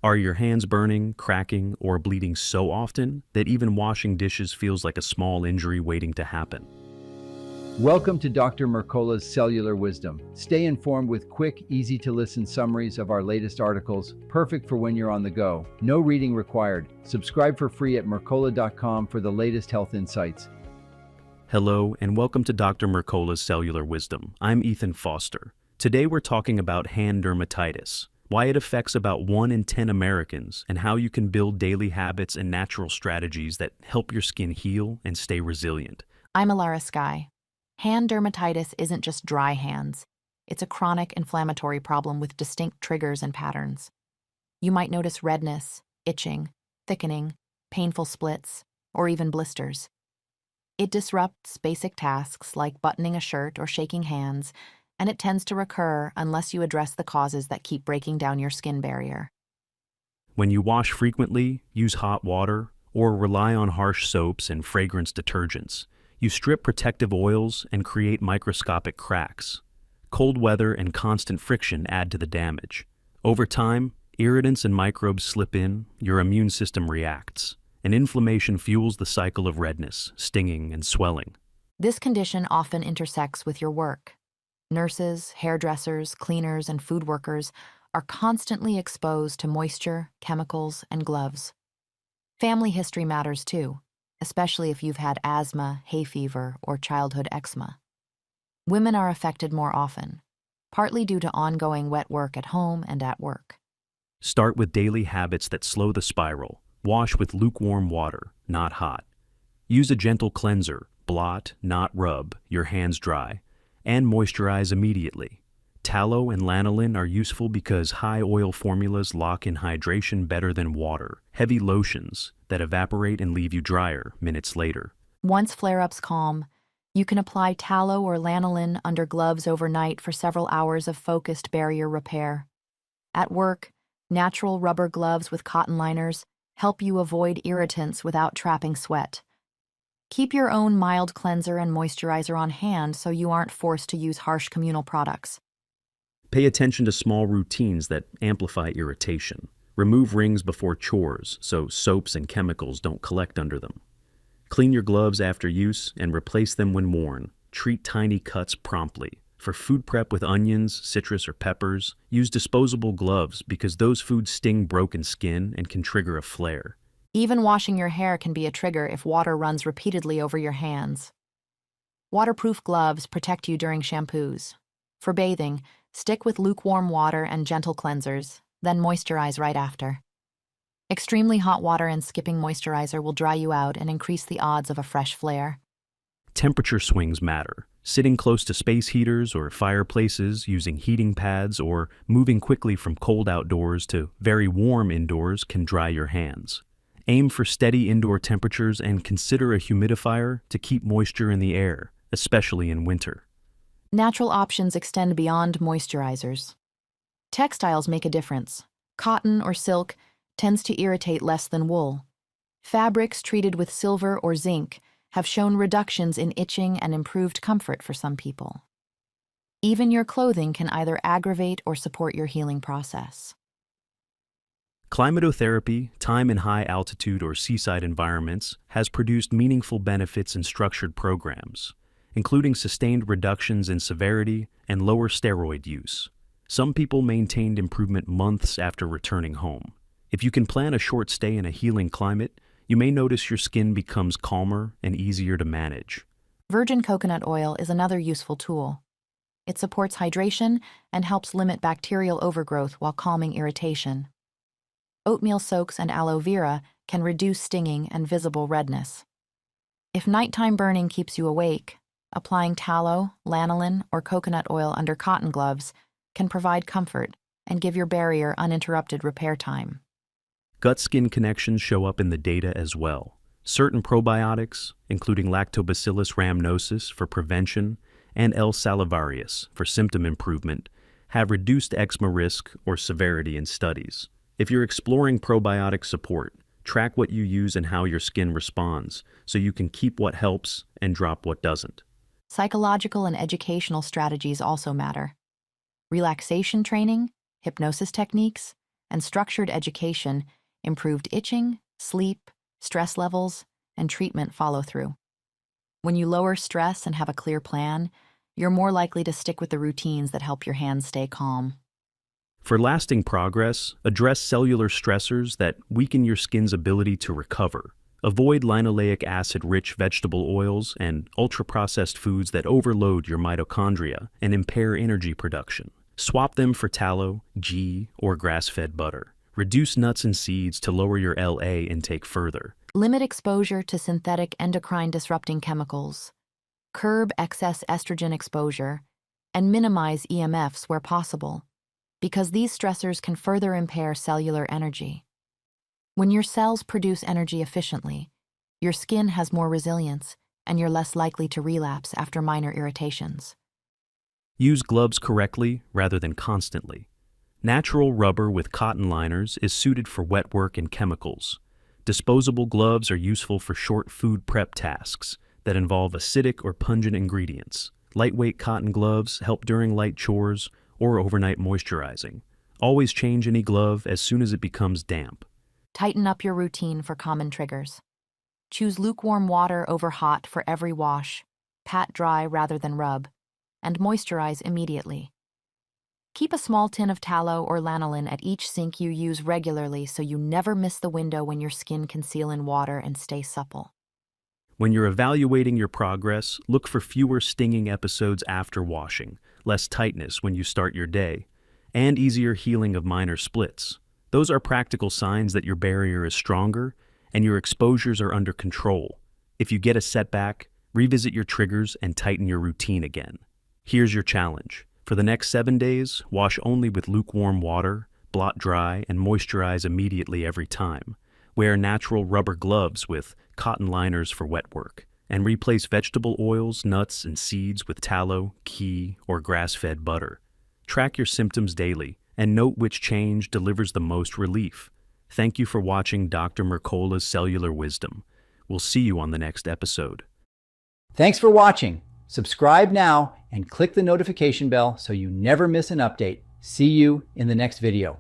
Are your hands burning, cracking, or bleeding so often that even washing dishes feels like a small injury waiting to happen? Welcome to Dr. Mercola's Cellular Wisdom. Stay informed with quick, easy-to-listen summaries of our latest articles, perfect for when you're on the go. No reading required. Subscribe for free at mercola.com for the latest health insights. Hello, and welcome to Dr. Mercola's Cellular Wisdom. I'm Ethan Foster. Today we're talking about hand dermatitis, why it affects about 1 in 10 Americans, and how you can build daily habits and natural strategies that help your skin heal and stay resilient. I'm Alara Sky. Hand dermatitis isn't just dry hands. It's a chronic inflammatory problem with distinct triggers and patterns. You might notice redness, itching, thickening, painful splits, or even blisters. It disrupts basic tasks like buttoning a shirt or shaking hands, and it tends to recur unless you address the causes that keep breaking down your skin barrier. When you wash frequently, use hot water, or rely on harsh soaps and fragrance detergents, you strip protective oils and create microscopic cracks. Cold weather and constant friction add to the damage. Over time, irritants and microbes slip in, your immune system reacts, and inflammation fuels the cycle of redness, stinging, and swelling. This condition often intersects with your work. Nurses, hairdressers, cleaners, and food workers are constantly exposed to moisture, chemicals, and gloves. Family history matters too, especially if you've had asthma, hay fever, or childhood eczema. Women are affected more often, partly due to ongoing wet work at home and at work. Start with daily habits that slow the spiral. Wash with lukewarm water, not hot. Use a gentle cleanser, blot, not rub, your hands dry, and moisturize immediately. Tallow and lanolin are useful because high oil formulas lock in hydration better than water, heavy lotions that evaporate and leave you drier minutes later. Once flare-ups calm, you can apply tallow or lanolin under gloves overnight for several hours of focused barrier repair. At work, natural rubber gloves with cotton liners help you avoid irritants without trapping sweat. Keep your own mild cleanser and moisturizer on hand so you aren't forced to use harsh communal products. Pay attention to small routines that amplify irritation. Remove rings before chores so soaps and chemicals don't collect under them. Clean your gloves after use and replace them when worn. Treat tiny cuts promptly. For food prep with onions, citrus, or peppers, use disposable gloves because those foods sting broken skin and can trigger a flare. Even washing your hair can be a trigger if water runs repeatedly over your hands. Waterproof gloves protect you during shampoos. For bathing, stick with lukewarm water and gentle cleansers, then moisturize right after. Extremely hot water and skipping moisturizer will dry you out and increase the odds of a fresh flare. Temperature swings matter. Sitting close to space heaters or fireplaces, using heating pads, or moving quickly from cold outdoors to very warm indoors can dry your hands. Aim for steady indoor temperatures and consider a humidifier to keep moisture in the air, especially in winter. Natural options extend beyond moisturizers. Textiles make a difference. Cotton or silk tends to irritate less than wool. Fabrics treated with silver or zinc have shown reductions in itching and improved comfort for some people. Even your clothing can either aggravate or support your healing process. Climatotherapy, time in high altitude or seaside environments, has produced meaningful benefits in structured programs, including sustained reductions in severity and lower steroid use. Some people maintained improvement months after returning home. If you can plan a short stay in a healing climate, you may notice your skin becomes calmer and easier to manage. Virgin coconut oil is another useful tool. It supports hydration and helps limit bacterial overgrowth while calming irritation. Oatmeal soaks and aloe vera can reduce stinging and visible redness. If nighttime burning keeps you awake, applying tallow, lanolin, or coconut oil under cotton gloves can provide comfort and give your barrier uninterrupted repair time. Gut-skin connections show up in the data as well. Certain probiotics, including Lactobacillus rhamnosus for prevention and L. salivarius for symptom improvement, have reduced eczema risk or severity in studies. If you're exploring probiotic support, track what you use and how your skin responds so you can keep what helps and drop what doesn't. Psychological and educational strategies also matter. Relaxation training, hypnosis techniques, and structured education improved itching, sleep, stress levels, and treatment follow-through. When you lower stress and have a clear plan, you're more likely to stick with the routines that help your hands stay calm. For lasting progress, address cellular stressors that weaken your skin's ability to recover. Avoid linoleic acid-rich vegetable oils and ultra-processed foods that overload your mitochondria and impair energy production. Swap them for tallow, ghee, or grass-fed butter. Reduce nuts and seeds to lower your LA intake further. Limit exposure to synthetic endocrine-disrupting chemicals. Curb excess estrogen exposure, and minimize EMFs where possible, because these stressors can further impair cellular energy. When your cells produce energy efficiently, your skin has more resilience, and you're less likely to relapse after minor irritations. Use gloves correctly rather than constantly. Natural rubber with cotton liners is suited for wet work and chemicals. Disposable gloves are useful for short food prep tasks that involve acidic or pungent ingredients. Lightweight cotton gloves help during light chores or overnight moisturizing. Always change any glove as soon as it becomes damp. Tighten up your routine for common triggers. Choose lukewarm water over hot for every wash, pat dry rather than rub, and moisturize immediately. Keep a small tin of tallow or lanolin at each sink you use regularly so you never miss the window when your skin can seal in water and stay supple. When you're evaluating your progress, look for fewer stinging episodes after washing, less tightness when you start your day, and easier healing of minor splits. Those are practical signs that your barrier is stronger and your exposures are under control. If you get a setback, revisit your triggers and tighten your routine again. Here's your challenge. For the next 7 days, wash only with lukewarm water, blot dry, and moisturize immediately every time. Wear natural rubber gloves with cotton liners for wet work, and replace vegetable oils, nuts, and seeds with tallow, ghee, or grass-fed butter. Track your symptoms daily and note which change delivers the most relief. Thank you for watching Dr. Mercola's Cellular Wisdom. We'll see you on the next episode. Thanks for watching. Subscribe now and click the notification bell so you never miss an update. See you in the next video.